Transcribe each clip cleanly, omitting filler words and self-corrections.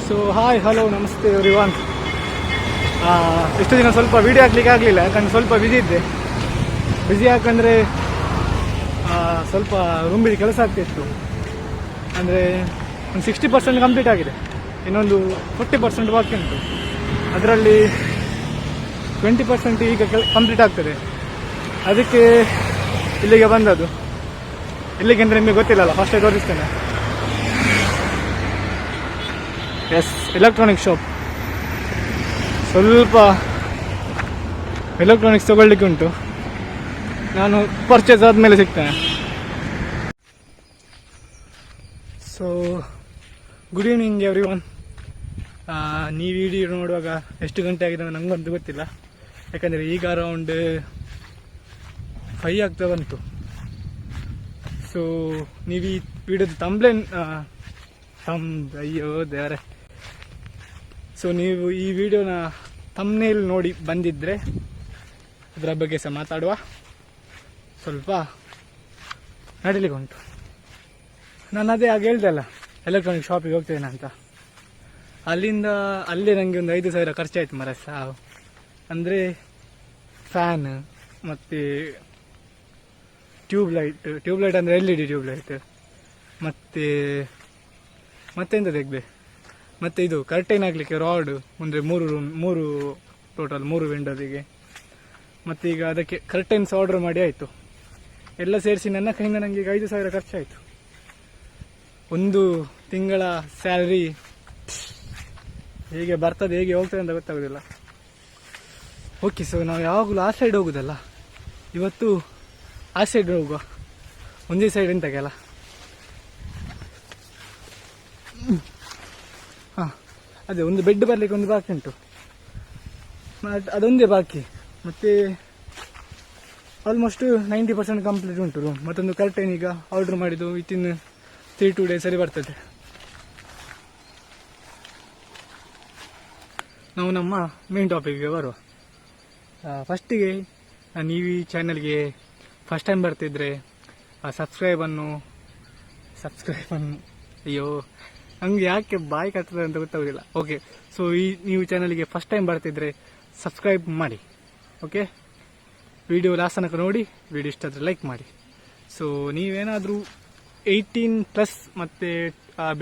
So hi hello ನಮಸ್ತೆ everyone. ಎಷ್ಟು ದಿನ ಸ್ವಲ್ಪ ವೀಡಿಯೋ ಹಾಕ್ಲಿಕ್ಕೆ ಆಗಲಿಲ್ಲ, ಯಾಕಂದ್ರೆ ಸ್ವಲ್ಪ ಬ್ಯುಸಿ ಇದ್ದೆ. ಬ್ಯುಸಿ ಯಾಕಂದರೆ ಸ್ವಲ್ಪ ರೂಮಿಗೆ ಕೆಲಸ ಆಗ್ತಿತ್ತು. ಅಂದರೆ ಒಂದು 60% ಕಂಪ್ಲೀಟ್ ಆಗಿದೆ, ಇನ್ನೊಂದು 40% ಬಾಕಿ ಉಂಟು. ಅದರಲ್ಲಿ 20% ಈಗ ಕಂಪ್ಲೀಟ್ ಆಗ್ತದೆ. ಅದಕ್ಕೆ ಇಲ್ಲಿಗೆ ಬಂದದ್ದು. ಇಲ್ಲಿಗೆ ಅಂದರೆ ನಿಮಗೆ ಗೊತ್ತಿಲ್ಲಲ್ಲ, ಫಸ್ಟೇ ತೋರಿಸ್ತೇನೆ. Yes, electronic shop. ಸ್ವಲ್ಪ ಎಲೆಕ್ಟ್ರಾನಿಕ್ಸ್ ತಗೊಳ್ಳಿಕ್ಕೆ ಉಂಟು, ನಾನು ಪರ್ಚೇಸ್ ಆದಮೇಲೆ ಸಿಗ್ತೇನೆ. So good evening everyone. ನೀವು ವಿಡಿಯೋ ನೋಡುವಾಗ ಎಷ್ಟು ಗಂಟೆ ಆಗಿದೆ ನನಗಂತೂ ಗೊತ್ತಿಲ್ಲ, ಯಾಕಂದರೆ ಈಗ ಅರೌಂಡ್ 5 ಆಗ್ತಾ ಬಂತು. ಸೊ ನೀವು ಈ ವಿಡಿಯೋದ ಅಯ್ಯೋ ದೇವರೇ. ಸೊ ನೀವು ಈ ವಿಡಿಯೋನ ಥಂಬ್ನೇಲ್ ನೋಡಿ ಬಂದಿದ್ದರೆ ಅದರ ಬಗ್ಗೆ ಸಹ ಮಾತಾಡುವ. ಸ್ವಲ್ಪ ನಡೀಲಿಕ್ಕೆ ಉಂಟು. ನಾನು ಅದೇ ಆಗ ಹೇಳ್ದೆ ಅಲ್ಲ, ಎಲೆಕ್ಟ್ರಾನಿಕ್ ಶಾಪಿಗೆ ಹೋಗ್ತೇನೆ ಅಂತ. ಅಲ್ಲೇ ನನಗೆ ಒಂದು 5,000 ಖರ್ಚಾಯಿತು ಮರ ಸಾವು. ಅಂದರೆ ಫ್ಯಾನ್ ಮತ್ತು ಟ್ಯೂಬ್ಲೈಟ್ ಅಂದರೆ LED ಟ್ಯೂಬ್ಲೈಟ್, ಮತ್ತೆಂತ ತೆಗೆದೆ, ಮತ್ತು ಇದು ಕರ್ಟೈನ್ ಹಾಕಲಿಕ್ಕೆ ರಾಡ್, ಅಂದರೆ 3 ಟೋಟಲ್ 3 ವಿಂಡೋದಿಗೆ. ಮತ್ತು ಈಗ ಅದಕ್ಕೆ ಕರ್ಟೈನ್ಸ್ ಆರ್ಡರ್ ಮಾಡಿ ಆಯಿತು. ಎಲ್ಲ ಸೇರಿಸಿ ನನ್ನ ಕೈಯಿಂದ ನನಗೆ ಈಗ 5,000 ಖರ್ಚಾಯಿತು. ಒಂದು ತಿಂಗಳ ಸ್ಯಾಲ್ರಿ ಹೇಗೆ ಬರ್ತದೆ ಹೇಗೆ ಹೋಗ್ತದೆ ಅಂತ ಗೊತ್ತಾಗೋದಿಲ್ಲ. ಓಕೆ, ಸೊ ನಾವು ಯಾವಾಗಲೂ ಆ ಸೈಡ್ ಹೋಗೋದಲ್ಲ, ಇವತ್ತು ಆ ಸೈಡ್ ಹೋಗುವ. ಒಂದೇ ಸೈಡ್ ಎಂತಕ್ಕೆಲ್ಲ. ಹಾಂ, ಅದೇ ಒಂದು ಬೆಡ್ ಬರಲಿಕ್ಕೆ ಒಂದು ಬಾಕಿ ಉಂಟು, ಅದೊಂದೇ ಬಾಕಿ. ಮತ್ತು ಆಲ್ಮೋಸ್ಟ್ 90% ಕಂಪ್ಲೀಟ್ ಉಂಟು ರೂಮ್. ಮತ್ತೊಂದು ಕರ್ಟೈನ್ ಈಗ ಆರ್ಡ್ರ್ ಮಾಡಿದ್ದು, ವಿತಿನ್ 3-2 ಡೇಸಲ್ಲಿ ಬರ್ತದೆ. ನಾವು ನಮ್ಮ ಮೇನ್ ಟಾಪಿಕ್ಗೆ ಬರುವ. ಫಸ್ಟಿಗೆ ನೀವು ಈ ಚಾನಲ್ಗೆ ಫಸ್ಟ್ ಟೈಮ್ ಬರ್ತಿದ್ರೆ ಸಬ್ಸ್ಕ್ರೈಬನ್ನು ಅಯ್ಯೋ ನನಗೆ ಯಾಕೆ ಬಾಯಿ ಕಟ್ತದೆ ಅಂತ ಗೊತ್ತಾಗೋದಿಲ್ಲ. ಓಕೆ, ಸೊ ನೀವು ಚಾನಲ್ಗೆ ಫಸ್ಟ್ ಟೈಮ್ ಬರ್ತಿದ್ರೆ ಸಬ್ಸ್ಕ್ರೈಬ್ ಮಾಡಿ. ಓಕೆ, ವಿಡಿಯೋ ಲಾಸ್ಟ್ ತನಕ ನೋಡಿ, ವಿಡಿಯೋ ಇಷ್ಟ ಆದರೆ ಲೈಕ್ ಮಾಡಿ. ಸೊ ನೀವೇನಾದರೂ 18+ ಮತ್ತು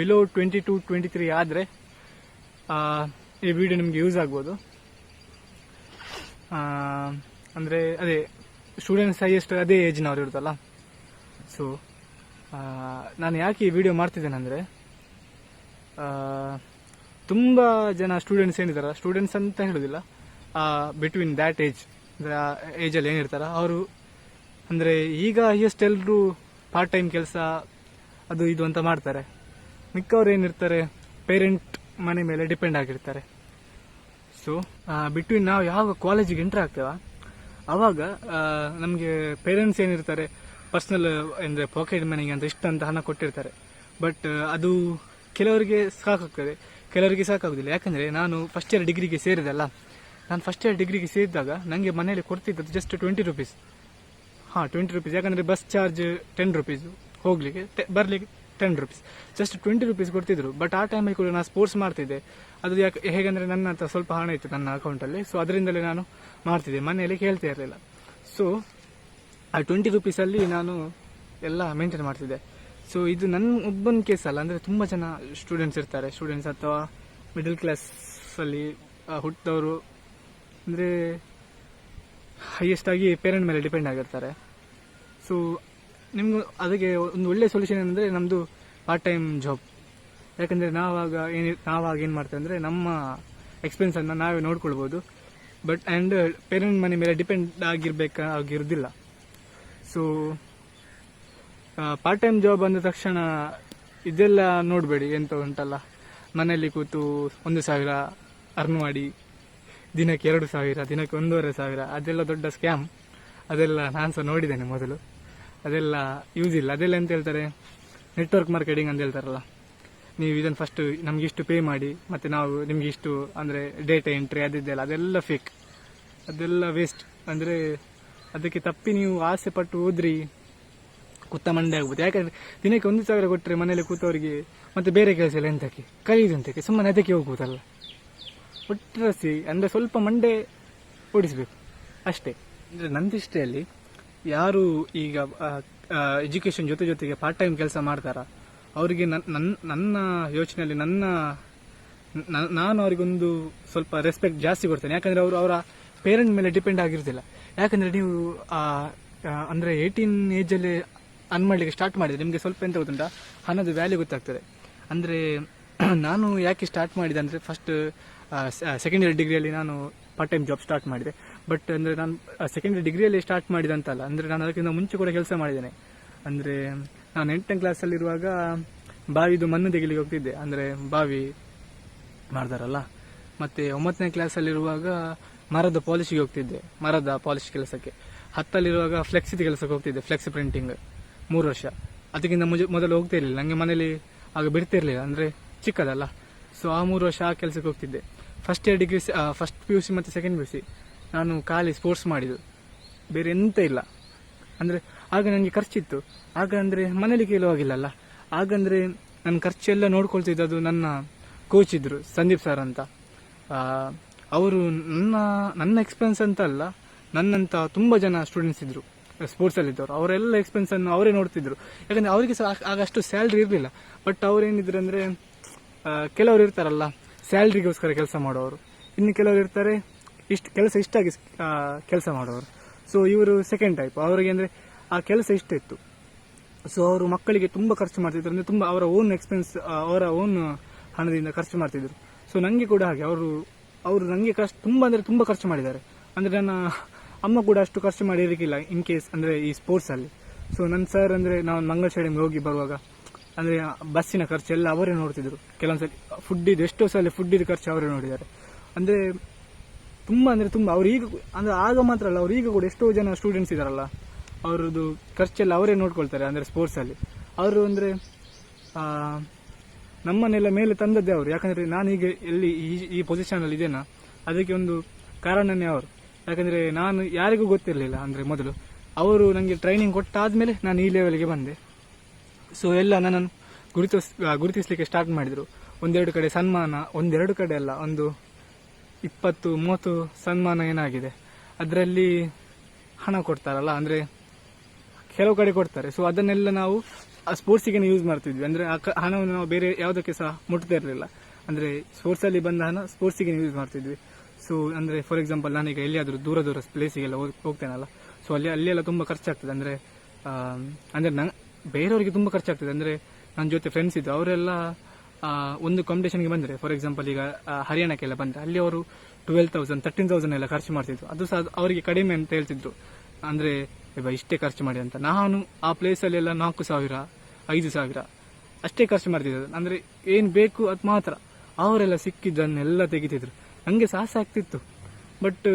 ಬಿಲೋ 22-23 ಆದರೆ ಈ ವಿಡಿಯೋ ನಿಮಗೆ ಯೂಸ್ ಆಗ್ಬೋದು. ಅಂದರೆ ಅದೇ ಸ್ಟೂಡೆಂಟ್ಸ್ ಹೈಯೆಸ್ಟ್ ಅದೇ ಏಜ್ನವ್ರು ಇರುತ್ತಲ್ಲ. ಸೊ ನಾನು ಯಾಕೆ ಈ ವಿಡಿಯೋ ಮಾಡ್ತಿದ್ದೇನೆಂದರೆ, ತುಂಬ ಜನ ಸ್ಟೂಡೆಂಟ್ಸ್ ಏನಿದ್ದಾರೆ, ಸ್ಟೂಡೆಂಟ್ಸ್ ಅಂತ ಹೇಳೋದಿಲ್ಲ, ಬಿಟ್ವೀನ್ ದ್ಯಾಟ್ ಏಜ್, ಅಂದರೆ ಆ ಏಜಲ್ಲಿ ಏನಿರ್ತಾರೆ ಅವರು, ಅಂದರೆ ಈಗ ಹೈಯೆಸ್ಟ್ ಎಲ್ಲರೂ ಪಾರ್ಟ್ ಟೈಮ್ ಕೆಲಸ ಅದು ಇದು ಅಂತ ಮಾಡ್ತಾರೆ. ಮಿಕ್ಕವ್ರು ಏನಿರ್ತಾರೆ ಪೇರೆಂಟ್ ಮನೆ ಮೇಲೆ ಡಿಪೆಂಡ್ ಆಗಿರ್ತಾರೆ. ಸೊ ಬಿಟ್ವೀನ್ ನಾವು ಯಾವಾಗ ಕಾಲೇಜಿಗೆ ಎಂಟ್ರ್ ಆಗ್ತೇವೆ ಆವಾಗ ನಮಗೆ ಪೇರೆಂಟ್ಸ್ ಏನಿರ್ತಾರೆ ಪರ್ಸ್ನಲ್ ಅಂದರೆ ಪಾಕೆಟ್ ಮನಿಗೆ ಅಂತ ಇಷ್ಟಂತ ಹಣ ಕೊಟ್ಟಿರ್ತಾರೆ. ಬಟ್ ಅದು ಕೆಲವರಿಗೆ ಸಾಕಾಗ್ತದೆ, ಕೆಲವರಿಗೆ ಸಾಕಾಗೋದಿಲ್ಲ. ಯಾಕಂದರೆ ನಾನು ಫಸ್ಟ್ ಇಯರ್ ಡಿಗ್ರಿಗೆ ಸೇರಿದಲ್ಲ, ನಾನು ಫಸ್ಟ್ ಇಯರ್ ಡಿಗ್ರಿಗೆ ಸೇರಿದಾಗ ನನಗೆ ಮನೆಯಲ್ಲಿ ಕೊಡ್ತಿದ್ದದ್ದು ಜಸ್ಟ್ 20 ರೂಪೀಸ್. ಹಾಂ, 20 ರೂಪೀಸ್. ಯಾಕಂದರೆ ಬಸ್ ಚಾರ್ಜ್ 10 ರೂಪೀಸ್, ಹೋಗಲಿಕ್ಕೆ ಬರಲಿಕ್ಕೆ 10 ರೂಪೀಸ್, ಜಸ್ಟ್ 20 ರೂಪೀಸ್ ಕೊಡ್ತಿದ್ರು. ಬಟ್ ಆ ಟೈಮಲ್ಲಿ ಕೂಡ ನಾನು ಸ್ಪೋರ್ಟ್ಸ್ ಮಾಡ್ತಿದ್ದೆ. ಅದು ಹೇಗೆಂದರೆ ನನ್ನ ಹತ್ರ ಸ್ವಲ್ಪ ಹಣ ಇತ್ತು ನನ್ನ ಅಕೌಂಟಲ್ಲಿ. ಸೊ ಅದರಿಂದಲೇ ನಾನು ಮಾಡ್ತಿದ್ದೆ, ಮನೆಯಲ್ಲಿ ಕೇಳ್ತಾ ಇರಲಿಲ್ಲ. ಸೊ ಆ 20 ರೂಪೀಸಲ್ಲಿ ನಾನು ಎಲ್ಲ ಮೇಂಟೈನ್ ಮಾಡ್ತಿದ್ದೆ. ಸೊ ಇದು ನನ್ನ ಒಬ್ಬನ ಕೇಸ್ ಅಲ್ಲ, ಅಂದರೆ ತುಂಬ ಜನ ಸ್ಟೂಡೆಂಟ್ಸ್ ಇರ್ತಾರೆ, ಸ್ಟೂಡೆಂಟ್ಸ್ ಅಥವಾ ಮಿಡಲ್ ಕ್ಲಾಸಲ್ಲಿ ಹುಟ್ಟಿದವರು, ಅಂದರೆ ಹೈಯೆಸ್ಟ್ ಆಗಿ ಪೇರೆಂಟ್ ಮೇಲೆ ಡಿಪೆಂಡ್ ಆಗಿರ್ತಾರೆ. ಸೊ ನಿಮ್ಗೆ ಅದಕ್ಕೆ ಒಂದು ಒಳ್ಳೆಯ ಸೊಲ್ಯೂಷನ್ ಏನಂದರೆ ನಮ್ಮದು ಪಾರ್ಟ್ ಟೈಮ್ ಜಾಬ್. ಯಾಕಂದರೆ ನಾವಾಗ ಏನು ಮಾಡ್ತೇವೆ ಅಂದರೆ ನಮ್ಮ ಎಕ್ಸ್ಪೆನ್ಸನ್ನು ನಾವೇ ನೋಡ್ಕೊಳ್ಬೋದು. ಬಟ್ ಆ್ಯಂಡ್ ಪೇರೆಂಟ್ ಮನೆ ಮೇಲೆ ಡಿಪೆಂಡ್ ಆಗಿರೋದಿಲ್ಲ. ಸೊ ಪಾರ್ಟ್ ಟೈಮ್ ಜಾಬ್ ಅಂದ ತಕ್ಷಣ ಇದೆಲ್ಲ ನೋಡಬೇಡಿ, ಎಂತ ಉಂಟಲ್ಲ, ಮನೆಯಲ್ಲಿ ಕೂತು 1,000 ಅರ್ನ್ ಮಾಡಿ ದಿನಕ್ಕೆ 2,000, ದಿನಕ್ಕೆ 1,500, ಅದೆಲ್ಲ ದೊಡ್ಡ ಸ್ಕ್ಯಾಮ್. ಅದೆಲ್ಲ ನಾನು ಸಹ ನೋಡಿದ್ದೇನೆ ಮೊದಲು. ಅದೆಲ್ಲ ಯೂಸ್ ಇಲ್ಲ. ಅದೆಲ್ಲ ಎಂತ ಹೇಳ್ತಾರೆ, ನೆಟ್ವರ್ಕ್ ಮಾರ್ಕೆಟಿಂಗ್ ಅಂತ ಹೇಳ್ತಾರಲ್ಲ. ನೀವು ಇದನ್ನು ಫಸ್ಟ್ ನಮ್ಗೆ ಇಷ್ಟು ಪೇ ಮಾಡಿ, ಮತ್ತು ನಾವು ನಿಮ್ಗೆ ಇಷ್ಟು, ಅಂದರೆ ಡೇಟಾ ಎಂಟ್ರಿ ಅದಿದ್ದೆಲ್ಲ, ಅದೆಲ್ಲ ಫೇಕ್, ಅದೆಲ್ಲ ವೇಸ್ಟ್. ಅಂದರೆ ಅದಕ್ಕೆ ತಪ್ಪಿ ನೀವು ಆಸೆ ಪಟ್ಟು ಹೋದ್ರಿ ಕುತ್ತ ಮಂಡೆ ಆಗ್ಬೋದು. ಯಾಕಂದರೆ ದಿನಕ್ಕೆ 1,000 ಕೊಟ್ಟರೆ ಮನೇಲಿ ಕೂತವರಿಗೆ ಮತ್ತೆ ಬೇರೆ ಕೆಲಸ ಎಲ್ಲ ಎಂತಕ್ಕೆ, ಕಲಿಯುದಂತಕ್ಕೆ, ಸುಮ್ಮನೆ ಅದಕ್ಕೆ ಹೋಗ್ಬೋದಲ್ಲ. ಒಟ್ಟರಸಿ ಅಂದರೆ ಸ್ವಲ್ಪ ಮಂಡೆ ಓಡಿಸ್ಬೇಕು ಅಷ್ಟೇ. ಅಂದರೆ ನನ್ನ ದೃಷ್ಟಿಯಲ್ಲಿ ಯಾರು ಈಗ ಎಜುಕೇಷನ್ ಜೊತೆಗೆ ಪಾರ್ಟ್ ಟೈಮ್ ಕೆಲಸ ಮಾಡ್ತಾರಾ ಅವರಿಗೆ ನನ್ನ ಯೋಚನೆಯಲ್ಲಿ ನಾನು ಅವರಿಗೊಂದು ಸ್ವಲ್ಪ ರೆಸ್ಪೆಕ್ಟ್ ಜಾಸ್ತಿ ಕೊಡ್ತೇನೆ. ಯಾಕಂದರೆ ಅವರು ಅವರ ಪೇರೆಂಟ್ ಮೇಲೆ ಡಿಪೆಂಡ್ ಆಗಿರೋದಿಲ್ಲ. ಯಾಕಂದರೆ ನೀವು ಅಂದರೆ 18 ಏಜಲ್ಲಿ ಅರ್ನ್ ಮಾಡಲಿಕ್ಕೆ ಸ್ಟಾರ್ಟ್ ಮಾಡಿದರೆ ನಿಮಗೆ ಸ್ವಲ್ಪ ಎಂತ ಗೊತ್ತುಂಟ, ಹಣದ ವ್ಯಾಲ್ಯೂ ಗೊತ್ತಾಗ್ತದೆ. ಅಂದರೆ ನಾನು ಯಾಕೆ ಸ್ಟಾರ್ಟ್ ಮಾಡಿದೆ ಅಂದರೆ ಫಸ್ಟ್ ಸೆಕೆಂಡ್ ಇಯರ್ ಡಿಗ್ರಿಯಲ್ಲಿ ನಾನು ಪಾರ್ಟ್ ಟೈಮ್ ಜಾಬ್ ಸ್ಟಾರ್ಟ್ ಮಾಡಿದೆ. ಬಟ್ ಅಂದರೆ ನಾನು ಸೆಕೆಂಡ್ ಇಯರ್ ಡಿಗ್ರಿಯಲ್ಲಿ ಸ್ಟಾರ್ಟ್ ಮಾಡಿದಂತಲ್ಲ, ಅಂದರೆ ನಾನು ಅದಕ್ಕಿಂತ ಮುಂಚೆ ಕೂಡ ಕೆಲಸ ಮಾಡಿದ್ದೇನೆ. ಅಂದರೆ ನಾನು 8ನೇ ಕ್ಲಾಸಲ್ಲಿರುವಾಗ ಬಾವಿದು ಮಣ್ಣು ತೆಗಿಲಿಕ್ಕೆ ಹೋಗ್ತಿದ್ದೆ, ಅಂದರೆ ಬಾವಿ ಮಾಡ್ತಾರಲ್ಲ. ಮತ್ತು 9ನೇ ಕ್ಲಾಸಲ್ಲಿರುವಾಗ ಮರದ ಪಾಲಿಶಿಗೆ ಹೋಗ್ತಿದ್ದೆ, ಮರದ ಪಾಲಿಶ್ ಕೆಲಸಕ್ಕೆ. 10ರಲ್ಲಿರುವಾಗ ಫ್ಲೆಕ್ಸಿದ ಕೆಲಸಕ್ಕೆ ಹೋಗ್ತಿದ್ದೆ, ಫ್ಲೆಕ್ಸ್ ಪ್ರಿಂಟಿಂಗ್ 3 ವರ್ಷ. ಅದಕ್ಕಿಂತ ಮೊದಲು ಹೋಗ್ತಾ ಇರಲಿಲ್ಲ, ನನಗೆ ಮನೇಲಿ ಆಗ ಬಿಡ್ತಿರ್ಲಿಲ್ಲ, ಅಂದರೆ ಚಿಕ್ಕದಲ್ಲ. ಸೊ ಆ 3 ವರ್ಷ ಆ ಕೆಲಸಕ್ಕೆ ಹೋಗ್ತಿದ್ದೆ. First year degree, first PUC ಮತ್ತು ಸೆಕೆಂಡ್ PUC ನಾನು ಖಾಲಿ ಸ್ಪೋರ್ಟ್ಸ್ ಮಾಡಿದ್ದು, ಬೇರೆ ಎಂತ ಇಲ್ಲ. ಅಂದರೆ ಆಗ ನನಗೆ ಖರ್ಚಿತ್ತು. ಆಗ ಅಂದರೆ ಮನೇಲಿ ಕೇಳುವಾಗಿಲ್ಲಲ್ಲ. ಆಗಂದರೆ ನನ್ನ ಖರ್ಚೆಲ್ಲ ನೋಡ್ಕೊಳ್ತಿದ್ದು ನನ್ನ ಕೋಚ್ ಇದ್ದರು, ಸಂದೀಪ್ ಸರ್ ಅಂತ. ಅವರು ನನ್ನ ಎಕ್ಸ್ಪೆನ್ಸ್ ಅಂತ ಅಲ್ಲ, ನನ್ನಂತ ತುಂಬ ಜನ ಸ್ಟೂಡೆಂಟ್ಸ್ ಇದ್ದರು ಸ್ಪೋರ್ಟ್ಸಲ್ಲಿದ್ದವರು, ಅವರೆಲ್ಲ ಎಕ್ಸ್ಪೆನ್ಸನ್ನು ಅವರೇ ನೋಡ್ತಿದ್ರು. ಯಾಕಂದರೆ ಅವರಿಗೆ ಸಹ ಆಗ ಅಷ್ಟು ಸ್ಯಾಲ್ರಿ ಇರಲಿಲ್ಲ. ಬಟ್ ಅವರೇನಿದ್ರು ಅಂದರೆ ಕೆಲವರು ಇರ್ತಾರಲ್ಲ ಸ್ಯಾಲ್ರಿಗೋಸ್ಕರ ಕೆಲಸ ಮಾಡೋರು, ಇನ್ನು ಕೆಲವರು ಇರ್ತಾರೆ ಇಷ್ಟಾಗಿ ಕೆಲಸ ಮಾಡೋರು. ಸೊ ಇವರು ಸೆಕೆಂಡ್ ಟೈಪ್. ಅವರಿಗೆ ಅಂದರೆ ಆ ಕೆಲಸ ಇಷ್ಟ ಇತ್ತು. ಸೊ ಅವರು ಮಕ್ಕಳಿಗೆ ತುಂಬ ಖರ್ಚು ಮಾಡ್ತಿದ್ರು, ಅಂದರೆ ತುಂಬ ಅವರ ಓನ್ ಎಕ್ಸ್ಪೆನ್ಸ್, ಅವರ ಓನ್ ಹಣದಿಂದ ಖರ್ಚು ಮಾಡ್ತಿದ್ರು. ಸೊ ನನಗೆ ಕೂಡ ಹಾಗೆ ಅವರು ನನಗೆ ತುಂಬ ಅಂದರೆ ತುಂಬ ಖರ್ಚು ಮಾಡಿದ್ದಾರೆ. ಅಂದರೆ ನನ್ನ ಅಮ್ಮ ಕೂಡ ಅಷ್ಟು ಖರ್ಚು ಮಾಡಿರಲಿಕ್ಕಿಲ್ಲ ಇನ್ ಕೇಸ್ ಅಂದರೆ ಈ ಸ್ಪೋರ್ಟ್ಸಲ್ಲಿ. ಸೊ ನನ್ನ ಸರ್ ಅಂದರೆ ನಾವು ಮಂಗಳ ಸ್ಟೇಡಿಯಂಗೆ ಹೋಗಿ ಬರುವಾಗ ಅಂದರೆ ಬಸ್ಸಿನ ಖರ್ಚು ಎಲ್ಲ ಅವರೇ ನೋಡ್ತಿದ್ರು. ಕೆಲವೊಂದ್ಸಲಿ ಫುಡ್ಡಿದ್ದು, ಎಷ್ಟೋ ಸಲ ಫುಡ್ಡಿದ್ದು ಖರ್ಚು ಅವರೇ ನೋಡಿದ್ದಾರೆ. ಅಂದರೆ ತುಂಬ ಅವ್ರು ಈಗ ಅಂದರೆ ಆಗ ಮಾತ್ರ ಅಲ್ಲ, ಅವ್ರು ಈಗ ಕೂಡ ಎಷ್ಟೋ ಜನ ಸ್ಟೂಡೆಂಟ್ಸ್ ಇದ್ದಾರಲ್ಲ, ಅವ್ರದ್ದು ಖರ್ಚೆಲ್ಲ ಅವರೇ ನೋಡ್ಕೊಳ್ತಾರೆ. ಅಂದರೆ ಸ್ಪೋರ್ಟ್ಸಲ್ಲಿ ಅವರು ಅಂದರೆ ನಮ್ಮನ್ನೆಲ್ಲ ಮೇಲೆ ತಂದದ್ದೇ ಅವರು. ಯಾಕಂದರೆ ನಾನೀಗ ಎಲ್ಲಿ ಈ ಪೊಸಿಷನಲ್ಲಿ ಇದ್ದೇನಾ ಅದಕ್ಕೆ ಒಂದು ಕಾರಣನೇ ಅವರು. ಯಾಕಂದರೆ ನಾನು ಯಾರಿಗೂ ಗೊತ್ತಿರಲಿಲ್ಲ. ಅಂದರೆ ಮೊದಲು ಅವರು ನನಗೆ ಟ್ರೈನಿಂಗ್ ಕೊಟ್ಟಾದಮೇಲೆ ನಾನು ಈ ಲೆವೆಲ್ಗೆ ಬಂದೆ. ಸೊ ಎಲ್ಲ ನನ್ನನ್ನು ಗುರುತಿಸಲಿಕ್ಕೆ ಸ್ಟಾರ್ಟ್ ಮಾಡಿದರು. ಒಂದೆರಡು ಕಡೆ ಸನ್ಮಾನ, ಒಂದೆರಡು ಕಡೆ ಅಲ್ಲ, ಒಂದು 20-30 ಸನ್ಮಾನ ಏನಾಗಿದೆ. ಅದರಲ್ಲಿ ಹಣ ಕೊಡ್ತಾರಲ್ಲ, ಅಂದರೆ ಕೆಲವು ಕಡೆ ಕೊಡ್ತಾರೆ. ಸೊ ಅದನ್ನೆಲ್ಲ ನಾವು ಸ್ಪೋರ್ಟ್ಸಿಗೆ ಯೂಸ್ ಮಾಡ್ತಿದ್ವಿ. ಅಂದರೆ ಆ ಹಣವನ್ನು ನಾವು ಬೇರೆ ಯಾವುದಕ್ಕೆ ಸಹ ಮುಟ್ತಾ ಇರಲಿಲ್ಲ. ಅಂದರೆ ಸ್ಪೋರ್ಟ್ಸಲ್ಲಿ ಬಂದ ಹಣ ಸ್ಪೋರ್ಟ್ಸಿಗೆ ಯೂಸ್ ಮಾಡ್ತಿದ್ವಿ. ಸೊ ಅಂದರೆ ಫಾರ್ ಎಕ್ಸಾಂಪಲ್ ನಾನೀಗ ಎಲ್ಲಿಯಾದರೂ ದೂರ ಪ್ಲೇಸಿಗೆಲ್ಲ ಹೋಗ್ತೇನಲ್ಲ, ಸೊ ಅಲ್ಲೆಲ್ಲ ತುಂಬ ಖರ್ಚಾಗ್ತದೆ. ಅಂದರೆ ಬೇರೆಯವರಿಗೆ ತುಂಬ ಖರ್ಚಾಗ್ತದೆ. ಅಂದರೆ ನನ್ನ ಜೊತೆ ಫ್ರೆಂಡ್ಸ್ ಇದ್ದು ಅವರೆಲ್ಲ ಒಂದು ಕಾಂಪಿಟೇಷನ್ಗೆ ಬಂದರೆ, ಫಾರ್ ಎಕ್ಸಾಂಪಲ್ ಈಗ ಹರಿಯಾಣಕ್ಕೆಲ್ಲ ಬಂದರೆ ಅಲ್ಲಿ ಅವರು 12,000 13,000 ಎಲ್ಲ ಖರ್ಚು ಮಾಡ್ತಿದ್ರು. ಅದು ಸಹ ಅವರಿಗೆ ಕಡಿಮೆ ಅಂತ ಹೇಳ್ತಿದ್ರು. ಅಂದರೆ ಇಷ್ಟೇ ಖರ್ಚು ಮಾಡಿ ಅಂತ. ನಾನು ಆ ಪ್ಲೇಸಲ್ಲೆಲ್ಲ 4,000 5,000 ಅಷ್ಟೇ ಖರ್ಚು ಮಾಡ್ತಿದ್ರು. ಅಂದರೆ ಏನು ಬೇಕು ಅದು ಮಾತ್ರ. ಅವರೆಲ್ಲ ಸಿಕ್ಕಿದ್ದನ್ನೆಲ್ಲ ತೆಗಿತಿದ್ರು. ನನಗೆ ಸಾಹಸ ಆಗ್ತಿತ್ತು. ಬಟ್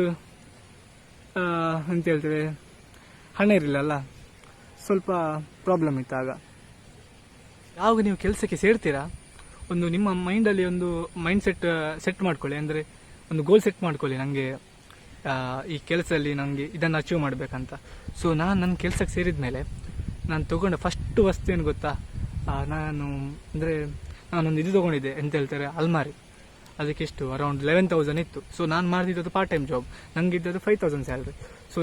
ಅಂತ ಹೇಳ್ತೇವೆ, ಹಣ ಇರಲಿಲ್ಲಲ್ಲ, ಸ್ವಲ್ಪ ಪ್ರಾಬ್ಲಮ್ ಇತ್ತು ಆಗ. ಯಾವಾಗ ನೀವು ಕೆಲಸಕ್ಕೆ ಸೇರ್ತೀರಾ, ಒಂದು ನಿಮ್ಮ ಮೈಂಡಲ್ಲಿ ಒಂದು ಮೈಂಡ್ ಸೆಟ್ ಮಾಡ್ಕೊಳ್ಳಿ. ಅಂದರೆ ಒಂದು ಗೋಲ್ ಸೆಟ್ ಮಾಡ್ಕೊಳ್ಳಿ, ನನಗೆ ಈ ಕೆಲಸದಲ್ಲಿ ನನಗೆ ಇದನ್ನು ಅಚೀವ್ ಮಾಡಬೇಕಂತ. ಸೊ ನಾನು ನನ್ನ ಕೆಲಸಕ್ಕೆ ಸೇರಿದ ಮೇಲೆ ನಾನು ತೊಗೊಂಡ ಫಸ್ಟ್ ವಸ್ತು ಏನು ಗೊತ್ತಾ, ನಾನೊಂದು ಇದು ತೊಗೊಂಡಿದ್ದೆ, ಎಂತ ಹೇಳ್ತಾರೆ, ಅಲ್ಮಾರಿ. ಅದಕ್ಕೆ ಎಷ್ಟು ಅರೌಂಡ್ 11,000 ಇತ್ತು. ಸೊ ನಾನು ಮಾಡ್ತಿದ್ದದ್ದು ಪಾರ್ಟ್ ಟೈಮ್ ಜಾಬ್, ನನಗೆ ಇದ್ದದ್ದು 5,000 ಸ್ಯಾಲ್ರಿ. ಸೊ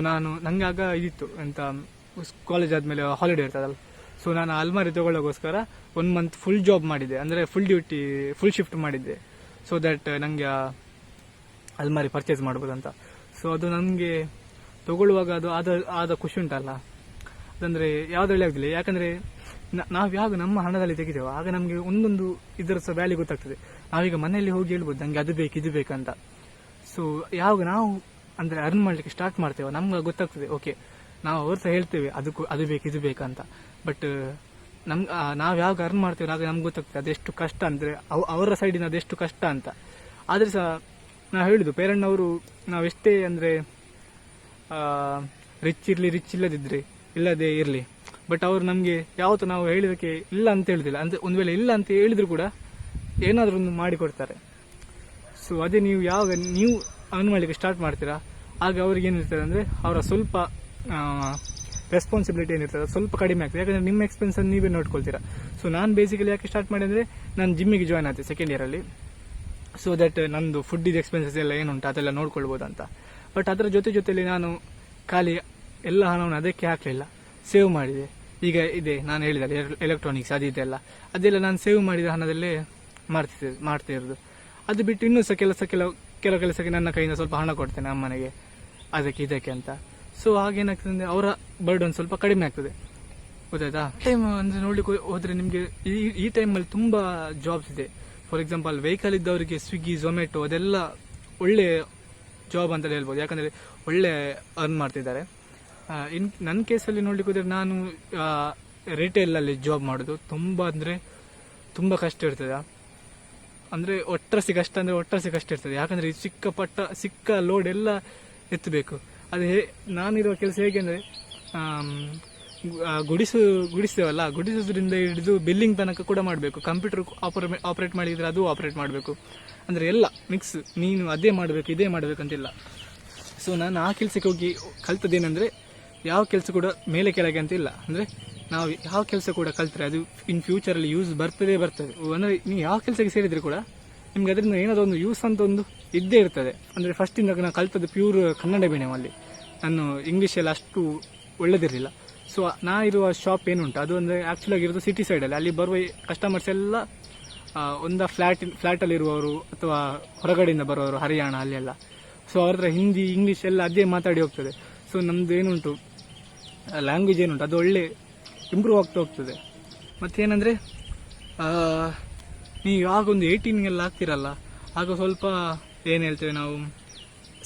ನನಗೆ ಆಗ ಇದಿತ್ತು ಎಂತ, ಕಾಲೇಜ್ ಆದಮೇಲೆ ಹಾಲಿಡೇ ಇರ್ತದಲ್ಲ. ಸೊ ನಾನು ಅಲ್ಮಾರಿ ತೊಗೊಳ್ಳೋಕ್ಕೋಸ್ಕರ 1 ಮಂತ್ ಫುಲ್ ಜಾಬ್ ಮಾಡಿದ್ದೆ. ಅಂದರೆ ಫುಲ್ ಶಿಫ್ಟ್ ಮಾಡಿದ್ದೆ. ಸೊ ದ್ಯಾಟ್ ನನಗೆ ಅಲ್ಮಾರಿ ಪರ್ಚೇಸ್ ಮಾಡ್ಬೋದಂತ. ಸೊ ಅದು ನನಗೆ ತೊಗೊಳ್ಳುವಾಗ ಅದು ಆದ ಖುಷಿ ಉಂಟಲ್ಲ, ಅದಂದರೆ ಯಾವುದ್ರಲ್ಲಿ ಆಗಲಿಲ್ಲ. ಯಾಕಂದರೆ ನಾವು ಯಾವಾಗ ನಮ್ಮ ಹಣದಲ್ಲಿ ತೆಗಿತೇವೆ ಆಗ ನಮಗೆ ಒಂದೊಂದು ಇದರ ಸಹ ವ್ಯಾಲ್ಯೂ ಗೊತ್ತಾಗ್ತದೆ. ನಾವೀಗ ಮನೆಯಲ್ಲಿ ಹೋಗಿ ಹೇಳ್ಬೋದು ನನಗೆ ಅದು ಬೇಕು ಇದು ಬೇಕಂತ. ಸೊ ಯಾವಾಗ ನಾವು ಅಂದರೆ ಅರ್ನ್ ಮಾಡಲಿಕ್ಕೆ ಸ್ಟಾರ್ಟ್ ಮಾಡ್ತೇವೆ ನಮ್ಗೆ ಗೊತ್ತಾಗ್ತದೆ, ಓಕೆ ನಾವು ಅವ್ರ ಸಹ ಹೇಳ್ತೇವೆ ಅದು ಬೇಕು ಇದು ಬೇಕಂತ. ಬಟ್ ನಾವು ಯಾವಾಗ ಅರ್ನ್ ಮಾಡ್ತೇವೆ ಆಗ ನಮ್ಗೆ ಗೊತ್ತಾಗ್ತದೆ ಅದೆಷ್ಟು ಕಷ್ಟ, ಅಂದರೆ ಅವರ ಸೈಡಿನ ಅದೆಷ್ಟು ಕಷ್ಟ ಅಂತ. ಆದರೆ ಸಹ ನಾವು ಹೇಳಿದ್ದು ಪೇರೆಂಟ್ನವರು ನಾವೆಷ್ಟೇ ಅಂದರೆ ರಿಚ್ ಇರಲಿ, ರಿಚ್ ಇಲ್ಲದೇ ಇರಲಿ, ಬಟ್ ಅವರು ನಮಗೆ ಯಾವತ್ತೂ ನಾವು ಹೇಳಿದಕ್ಕೆ ಇಲ್ಲ ಅಂತ ಹೇಳುದಿಲ್ಲ. ಅಂದರೆ ಒಂದು ವೇಳೆ ಇಲ್ಲ ಅಂತ ಹೇಳಿದ್ರು ಕೂಡ ಏನಾದರೂ ಒಂದು ಮಾಡಿಕೊಡ್ತಾರೆ. ಸೊ ಅದೇ ನೀವು ಯಾವಾಗ ನೀವು ಅರ್ನ್ ಮಾಡಲಿಕ್ಕೆ ಸ್ಟಾರ್ಟ್ ಮಾಡ್ತೀರಾ ಆಗ ಅವ್ರಿಗೆ ಏನಿರ್ತಾರೆ ಅಂದರೆ ಅವರ ಸ್ವಲ್ಪ ರೆಸ್ಪಾನ್ಸಿಬಿಲಿಟಿ ಏನಿರ್ತದೆ ಅದು ಸ್ವಲ್ಪ ಕಡಿಮೆ ಆಗ್ತದೆ, ಯಾಕಂದರೆ ನಿಮ್ಮ ಎಕ್ಸ್ಪೆನ್ಸನ್ನು ನೀವೇ ನೋಡ್ಕೊಳ್ತೀರಾ. ಸೊ ನಾನು ಬೇಸಿಕಲಿ ಯಾಕೆ ಸ್ಟಾರ್ಟ್ ಮಾಡಿದರೆ, ನಾನು ಜಿಮ್ಮಿಗೆ ಜಾಯ್ನ್ ಆದೆ ಸೆಕೆಂಡ್ ಇಯರಲ್ಲಿ. ಸೊ ದಟ್ ನಂದು ಫುಡ್ಡಿದ ಎಕ್ಸ್ಪೆನ್ಸಸ್ ಎಲ್ಲ ಏನುಂಟು ಅದೆಲ್ಲ ನೋಡ್ಕೊಳ್ಬೋದು ಅಂತ. ಬಟ್ ಅದರ ಜೊತೆಯಲ್ಲಿ ನಾನು ಖಾಲಿ ಎಲ್ಲ ಹಣವನ್ನು ಅದಕ್ಕೆ ಹಾಕಲಿಲ್ಲ, ಸೇವ್ ಮಾಡಿದೆ. ಈಗ ಇದೆ ನಾನು ಹೇಳಿದರೆ ಎಲೆಕ್ಟ್ರಾನಿಕ್ಸ್ ಅದೆಲ್ಲ ನಾನು ಸೇವ್ ಮಾಡಿದ ಹಣದಲ್ಲೇ ಮಾಡ್ತಾ ಇರೋದು. ಅದು ಬಿಟ್ಟು ಇನ್ನೂ ಸಹ ಕೆಲವು ಕೆಲಸಕ್ಕೆ ನನ್ನ ಕೈಯಿಂದ ಸ್ವಲ್ಪ ಹಣ ಕೊಡ್ತೇನೆ ಅಮ್ಮನಿಗೆ, ಅದಕ್ಕೆ ಇದಕ್ಕೆ ಅಂತ. ಸೊ ಹಾಗೇನಾಗ್ತದೆ ಅಂದರೆ ಅವರ ಬರ್ಡನ್ ಸ್ವಲ್ಪ ಕಡಿಮೆ ಆಗ್ತದೆ, ಗೊತ್ತಾಯ್ತಾ. ಟೈಮ್ ಅಂದರೆ ನೋಡ್ಲಿಕ್ಕೆ ಹೋದರೆ ನಿಮಗೆ ಈ ಟೈಮಲ್ಲಿ ತುಂಬ ಜಾಬ್ಸ್ ಇದೆ. ಫಾರ್ ಎಕ್ಸಾಂಪಲ್ ವೆಹಿಕಲ್ ಇದ್ದವರಿಗೆ ಸ್ವಿಗ್ಗಿ, ಝೊಮ್ಯಾಟೊ ಅದೆಲ್ಲ ಒಳ್ಳೆ ಜಾಬ್ ಅಂತಲೇ ಹೇಳ್ಬೋದು, ಯಾಕಂದರೆ ಒಳ್ಳೆ ಅರ್ನ್ ಮಾಡ್ತಿದ್ದಾರೆ. ನನ್ನ ಕೇಸಲ್ಲಿ ನೋಡ್ಲಿಕ್ಕೆ ಹೋದರೆ ನಾನು ರಿಟೇಲಲ್ಲಿ ಜಾಬ್ ಮಾಡೋದು ತುಂಬ ಕಷ್ಟ ಇರ್ತದೆ. ಅಂದರೆ ಒಟ್ಟರಸಿ ಕಷ್ಟ ಇರ್ತದೆ, ಯಾಕಂದರೆ ಸಿಕ್ಕ ಲೋಡ್ ಎಲ್ಲ ಎತ್ತಬೇಕು. ಅದು ನಾನಿರೋ ಕೆಲಸ ಹೇಗೆ ಅಂದರೆ ಗುಡಿಸ್ತೇವಲ್ಲ, ಗುಡಿಸೋದ್ರಿಂದ ಹಿಡಿದು ಬಿಲ್ಲಿಂಗ್ ತನಕ ಕೂಡ ಮಾಡಬೇಕು. ಕಂಪ್ಯೂಟರ್ ಆಪರೇಟ್ ಮಾಡಿದರೆ ಅದು ಆಪರೇಟ್ ಮಾಡಬೇಕು, ಅಂದರೆ ಎಲ್ಲ ಮಿಕ್ಸ್. ನೀನು ಅದೇ ಮಾಡಬೇಕು ಇದೇ ಮಾಡಬೇಕಂತಿಲ್ಲ. ಸೊ ನಾನು ಆ ಕೆಲಸಕ್ಕೆ ಹೋಗಿ ಕಲ್ತದ್ದೇನೆಂದರೆ, ಯಾವ ಕೆಲಸ ಕೂಡ ಮೇಲೆ ಕೆಳಗೆ ಅಂತ ಇಲ್ಲ. ಅಂದರೆ ನಾವು ಯಾವ ಕೆಲಸ ಕೂಡ ಕಲ್ತ್ರೆ ಅದು ಇನ್ ಫ್ಯೂಚರಲ್ಲಿ ಯೂಸ್ ಬರ್ತದೆ. ಅಂದರೆ ನೀವು ಯಾವ ಕೆಲಸಕ್ಕೆ ಸೇರಿದರೆ ಕೂಡ ನಿಮ್ಗೆ ಅದರಿಂದ ಏನಾದರೂ ಒಂದು ಯೂಸ್ ಅಂತ ಒಂದು ಇದ್ದೇ ಇರ್ತದೆ. ಅಂದರೆ ಫಸ್ಟಿಂದ ನಾನು ಕಲ್ತದ್ದು ಪ್ಯೂರ್ ಕನ್ನಡ ಮೀಡಿಯಮಲ್ಲಿ, ನಾನು ಇಂಗ್ಲೀಷೆಲ್ಲ ಅಷ್ಟು ಒಳ್ಳೆದಿರಲಿಲ್ಲ. ಸೊ ನಾ ಇರುವ ಶಾಪ್ ಏನುಂಟು ಅದು ಅಂದರೆ ಆ್ಯಕ್ಚುಲಿ ಆಗಿರೋದು ಸಿಟಿ ಸೈಡಲ್ಲಿ. ಅಲ್ಲಿ ಬರುವ ಕಸ್ಟಮರ್ಸ್ ಎಲ್ಲ ಒಂದು ಫ್ಲ್ಯಾಟಲ್ಲಿರುವವರು ಅಥವಾ ಹೊರಗಡೆಯಿಂದ ಬರುವವರು, ಹರಿಯಾಣ ಅಲ್ಲೆಲ್ಲ. ಸೊ ಅವ್ರ ಹತ್ರ ಹಿಂದಿ, ಇಂಗ್ಲೀಷ್ ಎಲ್ಲ ಅದೇ ಮಾತಾಡಿ ಹೋಗ್ತದೆ. ಸೊ ನಮ್ಮದು ಏನುಂಟು ಲ್ಯಾಂಗ್ವೇಜ್ ಏನುಂಟು ಅದು ಒಳ್ಳೆ ಇಂಪ್ರೂವ್ ಆಗ್ತಾ ಹೋಗ್ತದೆ. ಮತ್ತೇನೆಂದರೆ ನೀವು ಆಗ ಒಂದು 18 ಆಗ್ತಿರಲ್ಲ, ಆಗ ಸ್ವಲ್ಪ ಏನು ಹೇಳ್ತೇವೆ ನಾವು,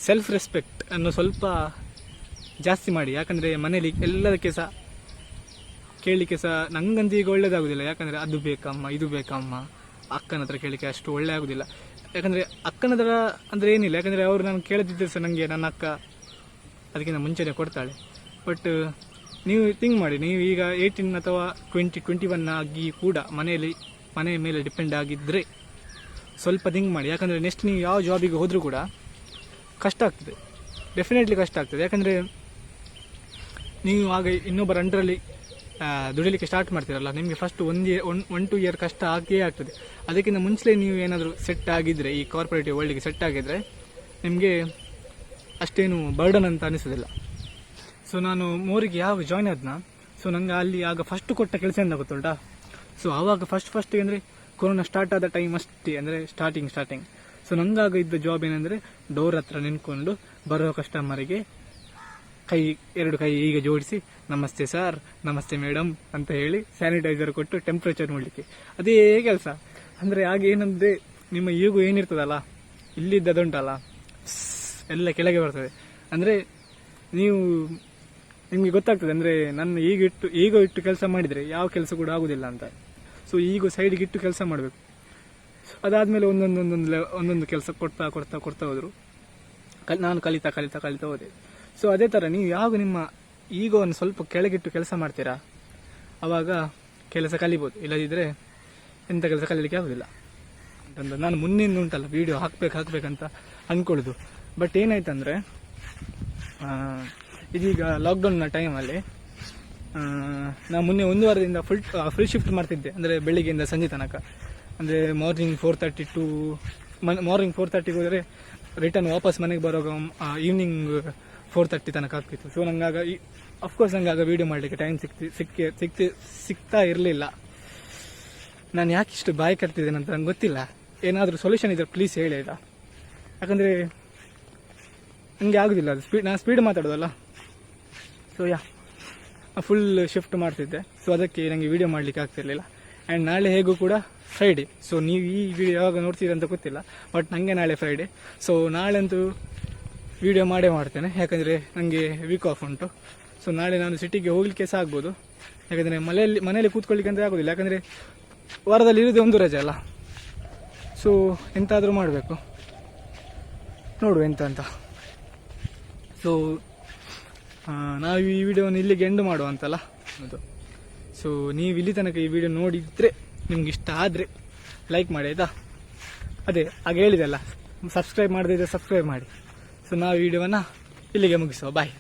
ಸೆಲ್ಫ್ ರೆಸ್ಪೆಕ್ಟ್ ಅನ್ನು ಸ್ವಲ್ಪ ಜಾಸ್ತಿ ಮಾಡಿ. ಯಾಕಂದರೆ ಮನೇಲಿ ಎಲ್ಲದಕ್ಕೆ ಸಹ ಕೇಳಲಿಕ್ಕೆ ಸಹ ನಂಗಂತೂ ಈಗ ಒಳ್ಳೇದಾಗೋದಿಲ್ಲ. ಯಾಕಂದರೆ ಅದು ಬೇಕಮ್ಮ ಇದು ಬೇಕಮ್ಮ, ಅಕ್ಕನ ಹತ್ರ ಕೇಳಲಿಕ್ಕೆ ಅಷ್ಟು ಒಳ್ಳೆ ಆಗೋದಿಲ್ಲ. ಯಾಕಂದರೆ ಅಕ್ಕನ ಹತ್ರ ಅಂದರೆ ಏನಿಲ್ಲ, ಯಾಕಂದರೆ ಅವರು ನಾನು ಕೇಳದಿದ್ದರೆ ಸಹ ನನಗೆ ನನ್ನ ಅಕ್ಕ ಅದಕ್ಕಿಂತ ಮುಂಚೆನೇ ಕೊಡ್ತಾಳೆ. ಬಟ್ ನೀವು ಥಿಂಕ್ ಮಾಡಿ, ನೀವು ಈಗ 18 ಅಥವಾ 21 ಆಗಿ ಕೂಡ ಮನೆ ಮೇಲೆ ಡಿಪೆಂಡ್ ಆಗಿದ್ದರೆ ಸ್ವಲ್ಪ ಥಿಂಕ್ ಮಾಡಿ. ಯಾಕಂದರೆ ನೆಕ್ಸ್ಟ್ ನೀವು ಯಾವ ಜಾಬಿಗೆ ಹೋದರೂ ಕೂಡ ಕಷ್ಟ ಆಗ್ತದೆ, ಡೆಫಿನೆಟ್ಲಿ ಕಷ್ಟ ಆಗ್ತದೆ. ಯಾಕಂದರೆ ನೀವು ಆಗ ಇನ್ನೊಬ್ಬರ ಅಂಡರಲ್ಲಿ ದುಡಿಲಿಕ್ಕೆ ಸ್ಟಾರ್ಟ್ ಮಾಡ್ತೀರಲ್ಲ, ನಿಮಗೆ ಫಸ್ಟ್ 1-2 ಇಯರ್ ಕಷ್ಟ ಆಗೇ ಆಗ್ತದೆ. ಅದಕ್ಕಿಂತ ಮುಂಚೆ ನೀವು ಏನಾದರೂ ಸೆಟ್ ಆಗಿದ್ದರೆ, ಈ ಕಾರ್ಪೊರೇಟಿವ್ ವರ್ಲ್ಡ್ಗೆ ಸೆಟ್ ಆಗಿದ್ದರೆ ನಿಮಗೆ ಅಷ್ಟೇನು ಬರ್ಡನ್ ಅಂತ ಅನಿಸೋದಿಲ್ಲ. ಸೊ ನಾನು ಮೋರಿಗೆ ಯಾವಾಗ ಜಾಯ್ನ್ ಆದ್ನ, ಸೊ ನನಗೆ ಅಲ್ಲಿ ಆಗ ಫಸ್ಟ್ ಕೊಟ್ಟ ಕೆಲಸ ಎಂದ ಗೊತ್ತುಂಟಾ. ಸೊ ಆವಾಗ ಫಸ್ಟ್ ಅಂದರೆ ಕೊರೋನಾ ಸ್ಟಾರ್ಟ್ ಆದ ಟೈಮ್ ಅಷ್ಟೇ, ಅಂದರೆ ಸ್ಟಾರ್ಟಿಂಗ್. ಸೊ ನಂಗಾಗ ಇದ್ದ ಜಾಬ್ ಏನಂದರೆ ಡೋರ್ ಹತ್ರ ನಿಂತ್ಕೊಂಡು ಬರೋ ಕಸ್ಟಮರಿಗೆ ಎರಡು ಕೈ ಈಗ ಜೋಡಿಸಿ ನಮಸ್ತೆ ಸರ್, ನಮಸ್ತೆ ಮೇಡಮ್ ಅಂತ ಹೇಳಿ ಸ್ಯಾನಿಟೈಸರ್ ಕೊಟ್ಟು ಟೆಂಪ್ರೇಚರ್ ನೋಡಲಿಕ್ಕೆ, ಅದೇ ಕೆಲಸ. ಅಂದರೆ ಆಗ ಏನಂದರೆ ನಿಮ್ಮ ಈಗೂ ಏನಿರ್ತದಲ್ಲ, ಇಲ್ಲಿದ್ದದುಂಟಲ್ಲ ಎಲ್ಲ ಕೆಳಗೆ ಬರ್ತದೆ. ಅಂದರೆ ನಿಮಗೆ ಗೊತ್ತಾಗ್ತದೆ, ಅಂದರೆ ನನ್ನ ಈಗ ಇಟ್ಟು ಕೆಲಸ ಮಾಡಿದರೆ ಯಾವ ಕೆಲಸ ಕೂಡ ಆಗೋದಿಲ್ಲ ಅಂತ. ಸೊ ಈಗ ಸೈಡ್ಗೆ ಇಟ್ಟು ಕೆಲಸ ಮಾಡಬೇಕು. ಅದಾದಮೇಲೆ ಒಂದೊಂದು ಕೆಲಸ ಕೊಡ್ತಾ ಹೋದರು. ನಾನು ಕಲಿತಾ ಹೋದೆ. ಸೊ ಅದೇ ಥರ ನೀವು ಯಾವಾಗ ನಿಮ್ಮ ಈಗೋವನ್ನು ಸ್ವಲ್ಪ ಕೆಳಗಿಟ್ಟು ಕೆಲಸ ಮಾಡ್ತೀರಾ, ಆವಾಗ ಕೆಲಸ ಕಲಿಬೋದು. ಇಲ್ಲದಿದ್ದರೆ ಎಂಥ ಕೆಲಸ ಕಲೀಲಿಕ್ಕೆ ಆಗೋದಿಲ್ಲ. ನಾನು ಮುನ್ನಿಂದ ಉಂಟಲ್ಲ ವಿಡಿಯೋ ಹಾಕ್ಬೇಕಂತ ಅಂದ್ಕೊಳ್ಳೋದು. ಬಟ್ ಏನಾಯ್ತಂದರೆ ಇದೀಗ ಲಾಕ್ಡೌನ್ನ ಟೈಮಲ್ಲಿ ನಾನು ಮೊನ್ನೆ 1 ವಾರದಿಂದ ಫುಲ್ ಶಿಫ್ಟ್ ಮಾಡ್ತಿದ್ದೆ. ಅಂದರೆ ಬೆಳಿಗ್ಗೆಯಿಂದ ಸಂಜೆ ತನಕ, ಅಂದರೆ ಮಾರ್ನಿಂಗ್ 4:30 ಹೋದರೆ ರಿಟರ್ನ್ ವಾಪಸ್ ಮನೆಗೆ ಬರುವಾಗ ಈವ್ನಿಂಗ್ 4:30 ತನಕ ಆಗ್ತಿತ್ತು. ಸೊ ನಂಗಾಗ ಅಫ್ಕೋರ್ಸ್ ನಂಗಾಗ ವೀಡಿಯೋ ಮಾಡಲಿಕ್ಕೆ ಟೈಮ್ ಸಿಗ್ತಾ ಇರಲಿಲ್ಲ. ನಾನು ಯಾಕೆ ಇಷ್ಟು ಬಾಯಿ ಕಟ್ತಿದ್ದೇನೆ ಅಂತ ನಂಗೆ ಗೊತ್ತಿಲ್ಲ. ಏನಾದರೂ ಸೊಲ್ಯೂಷನ್ ಇದ್ದರೆ ಪ್ಲೀಸ್ ಹೇಳಿ ಆಯಿತಾ. ಯಾಕಂದರೆ ನನಗೆ ಆಗೋದಿಲ್ಲ, ಅದು ನಾನು ಸ್ಪೀಡ್ ಮಾತಾಡೋದಲ್ಲ. ಸೊ ಫುಲ್ ಶಿಫ್ಟ್ ಮಾಡ್ತಿದ್ದೆ. ಸೊ ಅದಕ್ಕೆ ನನಗೆ ವೀಡಿಯೋ ಮಾಡಲಿಕ್ಕೆ ಆಗ್ತಿರಲಿಲ್ಲ. ಆ್ಯಂಡ್ ನಾಳೆ ಹೇಗೂ ಕೂಡ ಫ್ರೈಡೇ. ಸೊ ನೀವು ಈ ವಿಡಿಯೋ ಯಾವಾಗ ನೋಡ್ತೀರಿ ಅಂತ ಗೊತ್ತಿಲ್ಲ, ಬಟ್ ನನಗೆ ನಾಳೆ ಫ್ರೈಡೇ. ಸೊ ನಾಳೆಂತೂ ವೀಡಿಯೋ ಮಾಡ್ತೇನೆ, ಯಾಕಂದರೆ ನನಗೆ ವೀಕ್ ಆಫ್ ಉಂಟು. ಸೊ ನಾಳೆ ನಾನು ಸಿಟಿಗೆ ಹೋಗಲಿಕ್ಕೆ ಸಹ ಆಗ್ಬೋದು, ಯಾಕಂದರೆ ಮನೆಯಲ್ಲಿ ಕೂತ್ಕೊಳ್ಳಿಕ್ಕೆ ಅಂತ ಆಗೋದಿಲ್ಲ. ಯಾಕಂದರೆ ವಾರದಲ್ಲಿ ಇರೋದೇ ಒಂದು ರಜೆ ಅಲ್ಲ. ಸೊ ಎಂತಾದರೂ ಮಾಡಬೇಕು, ನೋಡುವ ಎಂತ ಅಂತ. ಸೊ ನಾವು ಈ ವಿಡಿಯೋವನ್ನು ಇಲ್ಲಿಗೆ ಎಂಡ್ ಮಾಡುವ ಅಂತಲ್ಲ ಅದು. ಸೊ ನೀವು ಇಲ್ಲಿ ತನಕ ಈ ವಿಡಿಯೋ ನೋಡಿದರೆ ನಿಮ್ಗೆ ಇಷ್ಟ ಆದರೆ ಲೈಕ್ ಮಾಡಿ ಆಯಿತಾ. ಅದೇ ಹಾಗೆ ಹೇಳಿದೆಲ್ಲ, ಸಬ್ಸ್ಕ್ರೈಬ್ ಮಾಡದಿದ್ದರೆ ಸಬ್ಸ್ಕ್ರೈಬ್ ಮಾಡಿ. ಸೊ ನಾವು ವಿಡಿಯೋವನ್ನು ಇಲ್ಲಿಗೆ ಮುಗಿಸುವ. ಬಾಯ್.